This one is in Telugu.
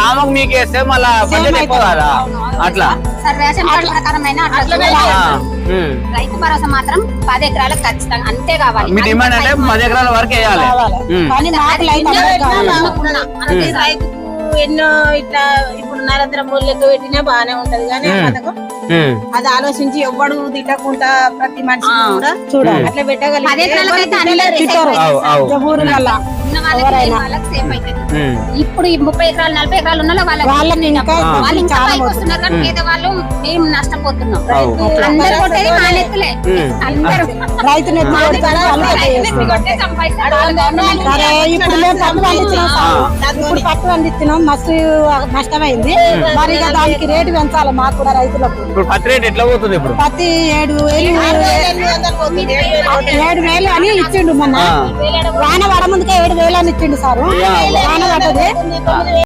ఆమెకు మీకు వేస్తే మళ్ళా బడ్జెట్ ఎక్కువ కదా అట్లా రేషన్ కార్డు ప్రకారమైన రైతు భరోసా మాత్రం 10 ఎకరాలకు ఖచ్చితంగా అంతే కావాలి. మీ డిమాండ్ అంటే 10 ఎకరాల వరకు వేయాలి. రైతుకు ఎన్నో ఇట్లా ఇప్పుడు నరేంద్ర మోడీ లెక్క పెట్టినా బాగానే ఉంటది కానీ పథకం అది ఆలోచించి ఎవ్వడు తిట్టకుండా ప్రతి మనిషి కూడా చూడాలి అట్లా పెట్టగలిగితే ఇప్పుడు 30 ఎకరాలు 40 ఎకరాలు ఉన్న వాళ్ళని వస్తున్నారు కానీ పేదవాళ్ళు మేము నష్టపోతున్నాం. అందరూ కొట్టేది మా నెత్తులే. అందరూ రైతులు ఇప్పుడు పట్టు పండిస్తున్నాం మస్తు నష్టమైంది. మరి దానికి రేటు పెంచాలి మాకు కూడా రైతులకు. ఇప్పుడు పత్తి రేట్ ఎట్లా పోతుంది? ఇప్పుడు పత్తి 7,000 అని ఇచ్చిండు మొన్న. వాన పడ ముందుకే 7,000 అని ఇచ్చిండు సారు. వాన పడ్డది